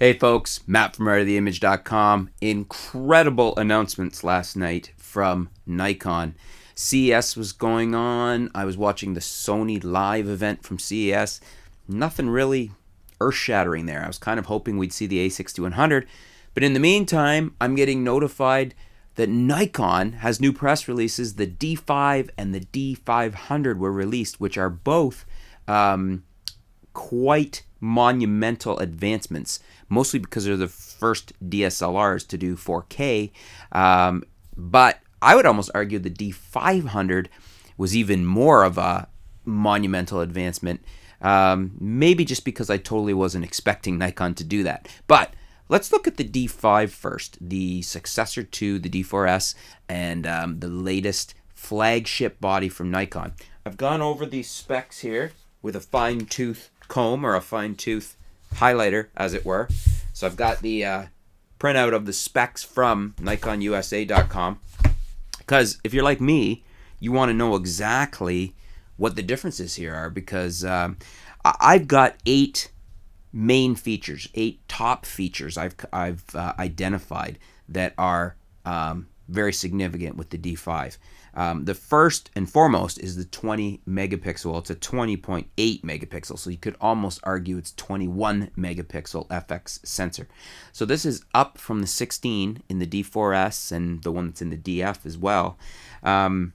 Hey folks, Matt from artoftheimage.com. Incredible announcements last night from Nikon. CES was going on. I was watching the Sony live event from CES. Nothing really earth-shattering there. I was kind of hoping we'd see the A6100. But in the meantime, I'm getting notified that Nikon has new press releases. The D5 and the D500 were released, which are both quite monumental advancements, mostly because they're the first DSLRs to do 4K. But I would almost argue the D500 was even more of a monumental advancement, maybe just because I totally wasn't expecting Nikon to do that. But let's look at the D5 first, the successor to the D4S and the latest flagship body from Nikon. I've gone over these specs here with a fine-tooth comb or a fine-tooth highlighter, as it were. So I've got the printout of the specs from NikonUSA.com, because if you're like me, you want to know exactly what the differences here are, because I've got 8 main features, 8 top features I've identified that are very significant with the D5. The first and foremost is the 20 megapixel. Well, it's a 20.8 megapixel, so you could almost argue it's 21 megapixel FX sensor. So this is up from the 16 in the D4S and the one that's in the DF as well. And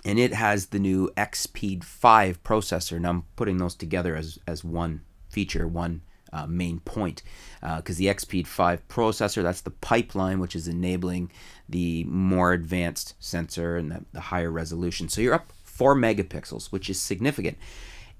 it has the new XP5 processor. Now I'm putting those together as one feature, one main point, because the XP5 processor, that's the pipeline which is enabling the more advanced sensor and the higher resolution. So you're up 4 megapixels, which is significant.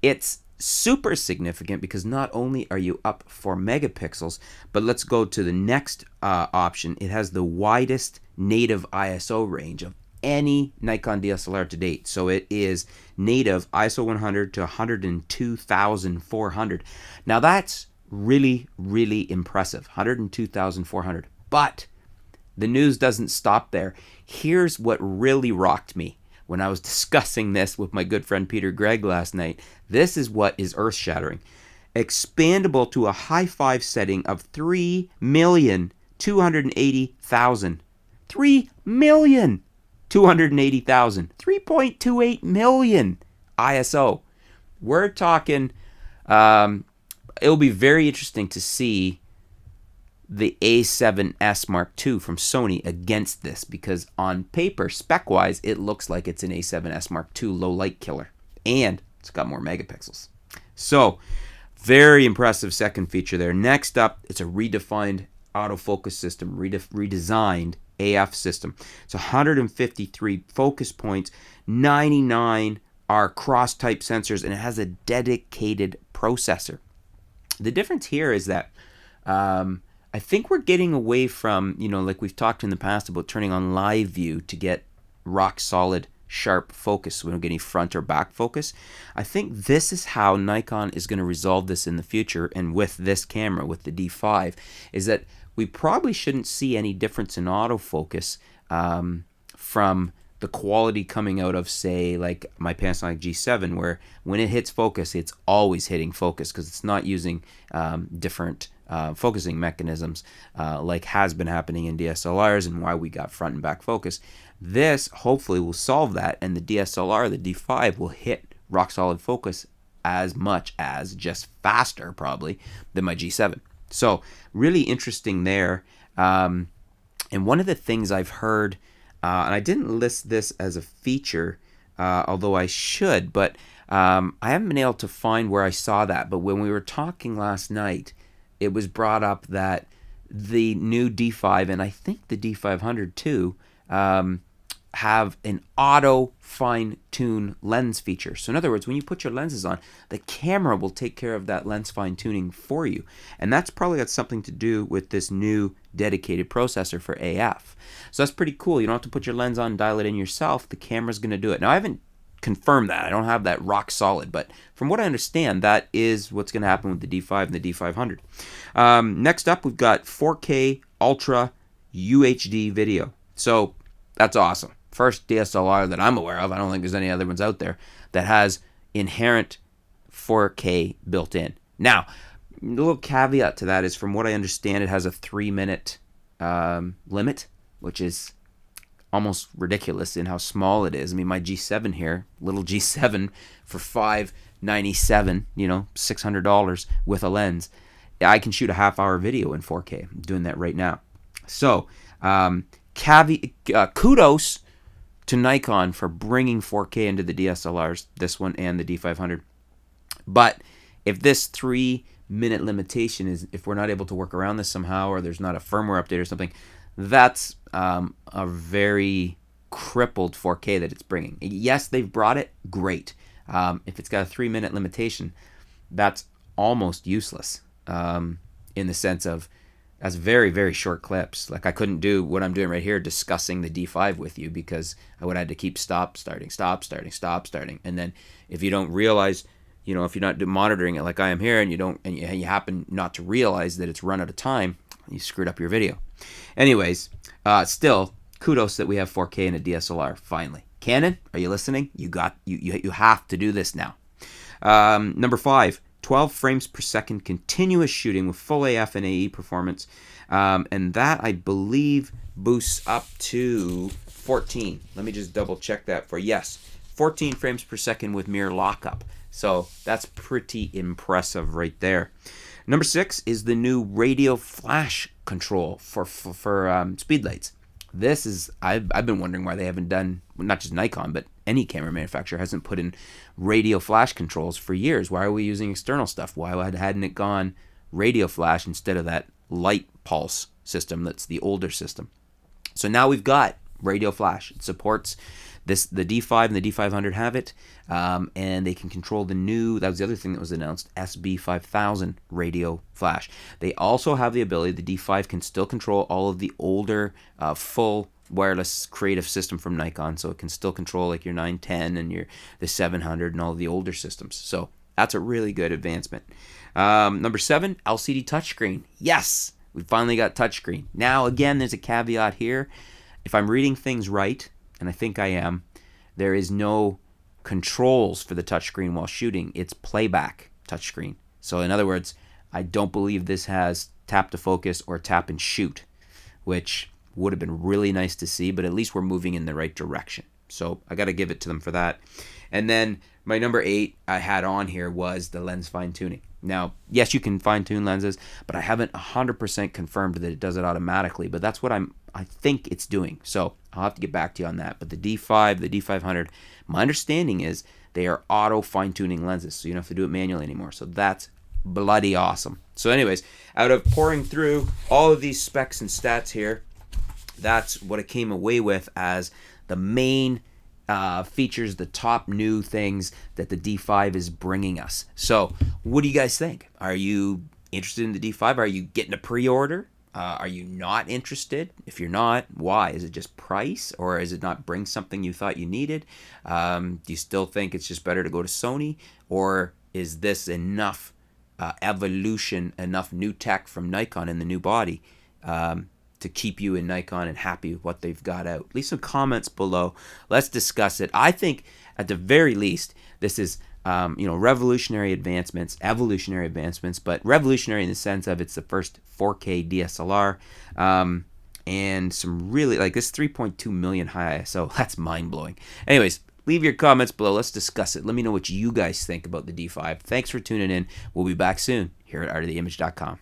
It's super significant because not only are you up 4 megapixels, but let's go to the next option. It has the widest native ISO range of any Nikon DSLR to date. So it is native ISO 100 to 102,400. Now that's really, really impressive, 102,400. But the news doesn't stop there. Here's what really rocked me when I was discussing this with my good friend Peter Gregg last night. This is what is earth-shattering. Expandable to a high-5 setting of 3,280,000. 3,280,000. 3.28 million ISO. We're talking... it'll be very interesting to see the A7S Mark II from Sony against this, because on paper, spec-wise, it looks like it's an A7S Mark II low light killer, and it's got more megapixels. So, very impressive second feature there. Next up, it's a redefined autofocus system, redesigned AF system. It's 153 focus points, 99 are cross-type sensors, and it has a dedicated processor. The difference here is that I think we're getting away from, like we've talked in the past about turning on live view to get rock solid, sharp focus, so we don't get any front or back focus. I think this is how Nikon is going to resolve this in the future, and with this camera, with the D5, is that we probably shouldn't see any difference in autofocus from the quality coming out of, say, like my Panasonic G7, where when it hits focus, it's always hitting focus because it's not using different focusing mechanisms like has been happening in DSLRs, and why we got front and back focus. This hopefully will solve that, and the DSLR, the D5, will hit rock solid focus as much as, just faster probably, than my G7. So really interesting there. And one of the things I've heard, and I didn't list this as a feature, although I should, but I haven't been able to find where I saw that. But when we were talking last night, it was brought up that the new D5, and I think the D500 too, have an auto fine-tune lens feature. So in other words, when you put your lenses on, the camera will take care of that lens fine-tuning for you. And that's probably got something to do with this new dedicated processor for AF. So that's pretty cool. You don't have to put your lens on and dial it in yourself. The camera's going to do it. Now, I haven't confirmed that. I don't have that rock solid. But from what I understand, that is what's going to happen with the D5 and the D500. Next up, we've got 4K Ultra UHD video. So that's awesome. First DSLR that I'm aware of, I don't think there's any other ones out there, that has inherent 4K built in. Now, little caveat to that is, from what I understand, it has a 3-minute limit, which is almost ridiculous in how small it is. I mean, my G7 here, little G7 for $597, $600 with a lens, I can shoot a half-hour video in 4K. I'm doing that right now. So, kudos to Nikon for bringing 4K into the DSLRs, this one and the D500. But if this 3-minute limitation is, if we're not able to work around this somehow, or there's not a firmware update or something, that's a very crippled 4K that it's bringing. Yes, they've brought it, great. If it's got a 3-minute limitation, that's almost useless in the sense of, that's very, very short clips. Like, I couldn't do what I'm doing right here, discussing the D5 with you, because I would have to keep stop, starting. And then if you don't realize, if you're not monitoring it like I am here, and you happen not to realize that it's run out of time, you screwed up your video. Anyways, still, kudos that we have 4K in a DSLR, finally. Canon, are you listening? You have to do this now. Number 5, 12 frames per second continuous shooting with full AF and AE performance. And that, I believe, boosts up to 14. Let me just double check that for, yes, 14 frames per second with mirror lockup. So that's pretty impressive right there. Number 6 is the new radio flash control for speed lights. This is, I've been wondering why they haven't done, not just Nikon, but any camera manufacturer hasn't put in radio flash controls for years. Why are we using external stuff? Why hadn't it gone radio flash instead of that light pulse system that's the older system? So now we've got radio flash. It supports this, the D5 and the D500 have it, and they can control the new, that was the other thing that was announced, SB5000 radio flash. They also have the ability, the D5 can still control all of the older full wireless creative system from Nikon, so it can still control like your 910 and the 700 and all of the older systems. So that's a really good advancement. Number 7, LCD touchscreen. Yes, we finally got touchscreen. Now again, there's a caveat here. If I'm reading things right, and I think I am, there is no controls for the touchscreen while shooting. It's playback touchscreen. So in other words, I don't believe this has tap to focus or tap and shoot, which would have been really nice to see, but at least we're moving in the right direction. So I got to give it to them for that. And then my number 8 I had on here was the lens fine tuning. Now, yes, you can fine tune lenses, but I haven't 100% confirmed that it does it automatically, but that's what I think it's doing. So I'll have to get back to you on that. But the D5, the D500, my understanding is they are auto fine tuning lenses, so you don't have to do it manually anymore. So that's bloody awesome. So anyways, out of pouring through all of these specs and stats here, that's what I came away with as the main features, the top new things that the D5 is bringing us. So what do you guys think? Are you interested in the D5? Are you getting a pre-order? Are you not interested? If you're not, why? Is it just price, or is it not bring something you thought you needed? Do you still think it's just better to go to Sony, or is this enough evolution, enough new tech from Nikon in the new body to keep you in Nikon and happy with what they've got out? Leave some comments below. Let's discuss it. I think at the very least, this is revolutionary advancements, evolutionary advancements, but revolutionary in the sense of it's the first 4K DSLR, and some really, like, this 3.2 million high ISO, that's mind-blowing. Anyways, leave your comments below. Let's discuss it. Let me know what you guys think about the D5. Thanks for tuning in. We'll be back soon here at artoftheimage.com.